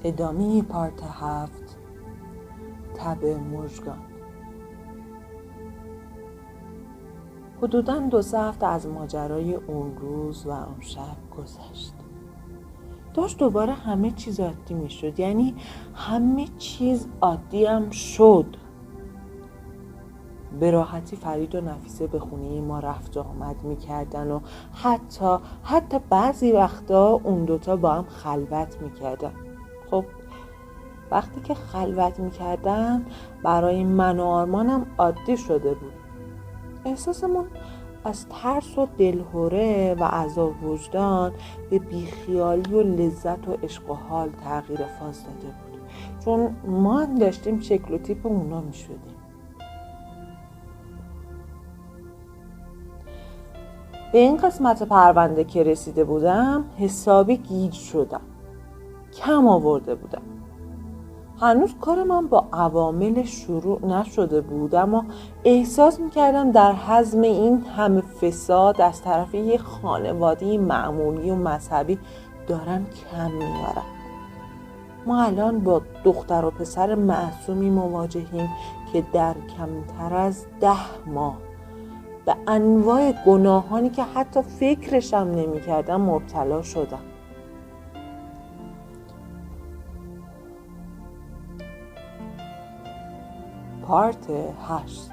ادامه پارت 7 تب مژگان. حدوداً 2-3 هفته از ماجرای اون روز و اون شب گذشت. داشت دوباره همه چیز عادی می شد. یعنی همه چیز عادی هم شد. به راحتی فرید و نفیسه به خونه ما رفت و آمد می کردن و حتی بعضی وقتا اون دوتا با هم خلوت می کردن. خب وقتی که خلوت می کردن برای من و آرمانم عادی شده بود. احساسمون از ترس و دلهره و عذاب وجدان به بیخیالی و لذت و عشق و حال تغییر فاز داده بود، چون ما هم داشتیم شکل و تیپ اونا می شدیم. به این قسمت پرونده که رسیده بودم حسابی گیج شدم. کم آورده بودم. هنوز کار من با عوامل شروع نشده بود، اما احساس میکردم در هضم این همه فساد از طرف یه خانواده معمولی و مذهبی دارم کم میارم. ما الان با دختر و پسر معصومی مواجهیم که در کمتر از 10 ماه به انواع گناهانی که حتی فکرشم نمیکردم مبتلا شدم. پارت 8.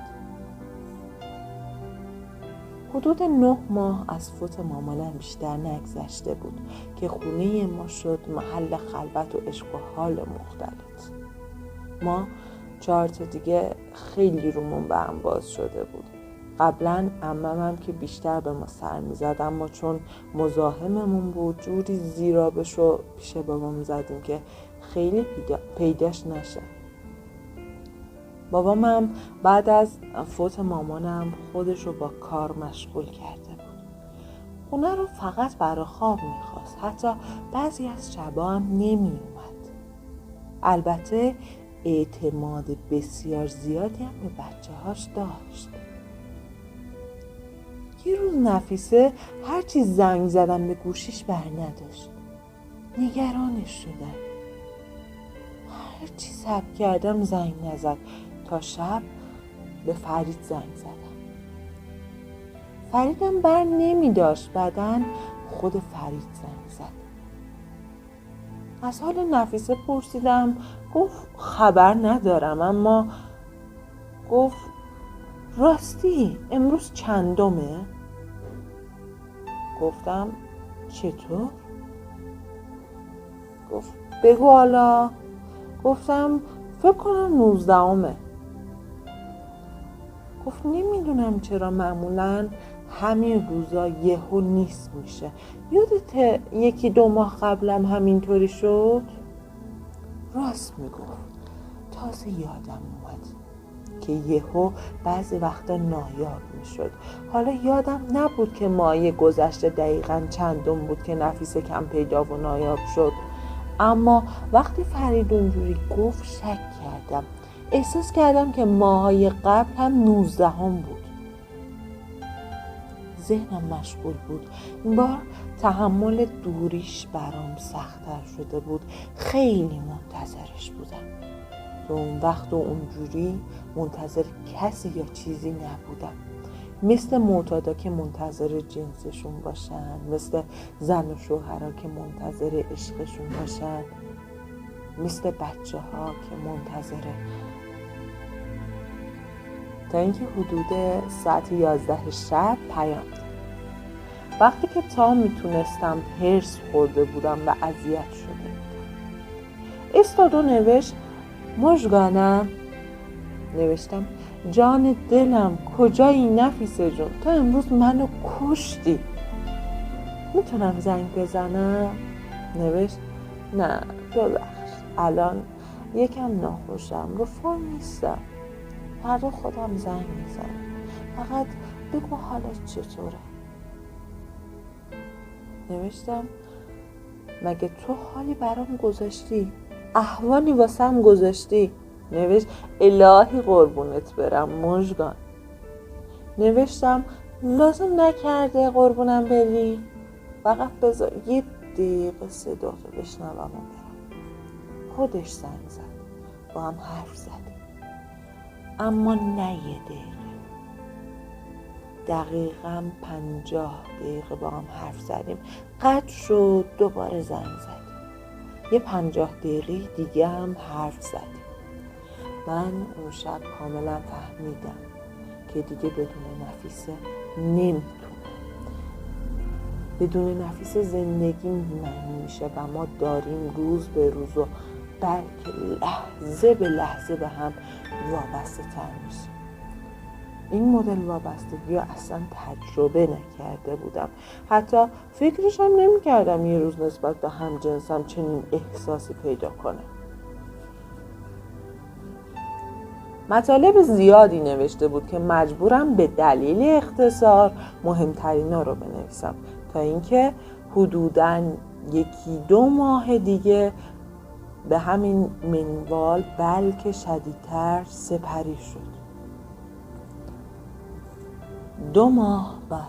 حدود 9 ماه از فوت مامانم بیشتر نگذشته بود که خونه ما شد محل خلوت و عشق و حال مختلط. ما 4 تا دیگه خیلی رومون به هم باز شده بود. قبلا عمم که بیشتر به ما سر میزد، اما چون مزاحممون بود جوری زیرابشو پیش بابام زدیم که خیلی پیداش نشه. بابامم بعد از فوت مامانم خودشو با کار مشغول کرده بود. خونه رو فقط برای خواب میخواست. حتی بعضی از شبا هم نمی اومد. البته اعتماد بسیار زیادی هم به بچه هاش داشت. یه روز نفیسه هرچی زنگ زدم به گوشیش بر نداشت. نگرانش شدم. هرچی صبر کردم زنگ نزد تا شب به فرید زنگ زدم. فریدم بر نمی داشت. بعداً خود فرید زنگ زد. از حال نفیسه پرسیدم. گفت خبر ندارم، اما گفت راستی امروز چندمه؟ گفتم چطور؟ گفت بگو حالا. گفتم فکر کنم 19. گفت نمیدونم چرا معمولا همین روزا یهو نیست میشه. یادت 1-2 ماه قبلم همینطوری شد؟ راست میگفت. تازه یادم اومد که یهو بعضی وقتا نایاب میشد. حالا یادم نبود که ماه گذشته دقیقاً چندم بود که نفیسه کم پیدا و نایاب شد. اما وقتی فرید اونجوری گفت شک کردم. احساس کردم که ماهای قبل هم 19 بود. ذهنم مشغول بود. این بار تحمل دوریش برام سخت‌تر شده بود. خیلی منتظرش بودم. تو اون وقت و اونجوری منتظر کسی یا چیزی نبودم. مثل معتادا که منتظر جنسشون باشن، مثل زن و شوهرها که منتظر عشقشون باشن، مثل بچه ها که منتظره. تا اینکه حدود ساعت 11 شب پیام داد. وقتی که تا میتونستم هرس خورده بودم و اذیت شده بودم. استاد و نوشت مژگانم. نوشتم جان دلم کجایی نفیسه جون؟ تا امروز منو کشتی. میتونم زنگ بزنم؟ نوشت نه ببخش، الان یکم ناخوشم، رو فرم نیستم. فردا خودم زنگ میزنم. فقط بگو حالت چطوره. نوشتم مگه تو حالی برام گذاشتی؟ احوالی واسم گذاشتی؟ نوشت الهی قربونت برم مژگان. نوشتم لازم نکرده قربونم بری، فقط بذار 1 دقیقه صدا تو بشنوم و برم. خودش زنگ زد. با هم حرف زدیم، اما نه یه دقیقاً 50 دقیقه با هم حرف زدیم. قطع شد، دوباره زنگ زدیم. یه 50 دقیقه دیگه هم حرف زدیم. من اون شب کاملا فهمیدم که دیگه بدون نفیسه نمیتونه. بدون نفیسه زندگی معنی میشه و ما داریم روز به روز و بلکه لحظه به لحظه به هم وابسته تر میشه. این مدل وابستگی رو اصلا تجربه نکرده بودم. حتی فکرش هم نمی کردم یه روز نسبت به همجنسم چنین احساسی پیدا کنه. مطالب زیادی نوشته بود که مجبورم به دلیل اختصار مهمترینا رو بنویسم تا اینکه حدوداً 1-2 ماه دیگه به همین منوال بلکه شدیدتر سپری شد. 2 ماه بعد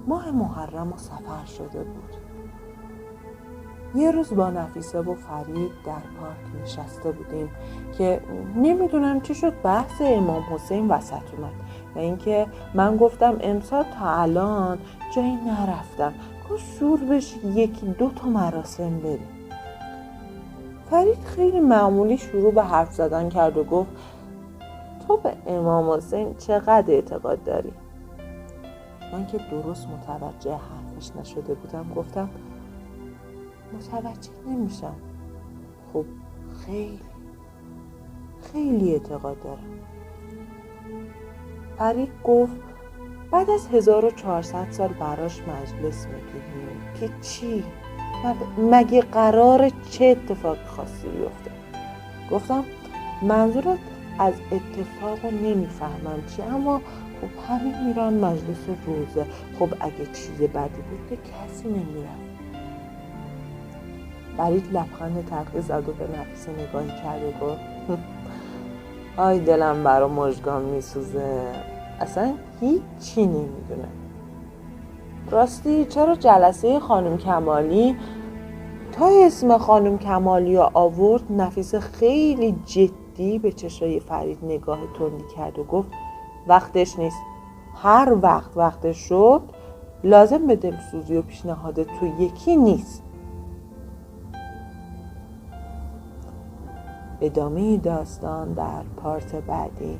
ماه محرم و سفر شده بود. یه روز با نفیسه و فرید در پارک نشسته بودیم که نمیدونم چی شد بحث امام حسین وسط اومد و اینکه من گفتم امسال تا الان جایی نرفتم، گفت شور بشی 1-2 تا مراسم بریم. فرید خیلی معمولی شروع به حرف زدن کرد و گفت تو به امام حسین چقدر اعتقاد داری؟ من که درست متوجه حرفش نشده بودم گفتم متوجه نمیشم. خب خیلی اعتقاد دارم. فرید گفت بعد از 1400 سال براش مجلس میگیریم که چی؟ مگه قرار چه اتفاقی خاصی بیفته؟ گفتم منظورت از اتفاق رو نمیفهمم چی، اما خب همه میرن مجلس روزه. خب اگه چیز بدی بود که کسی نمیرن. فرید لبخند تلخی زد و به نفیسه نگاهی کرد و گفت آی دلم برا مژگان میسوزه، اصلا هیچی نمیدونه. راستی چرا جلسه خانم کمالی تا اسم خانم کمالی رو آورد نفیسه خیلی جدی به چشای فرید نگاه تندی کرد و گفت وقتش نیست. هر وقتش شد لازم به دلسوزی و پیشنهاد تو یکی نیست. ادامه داستان در پارت بعدی.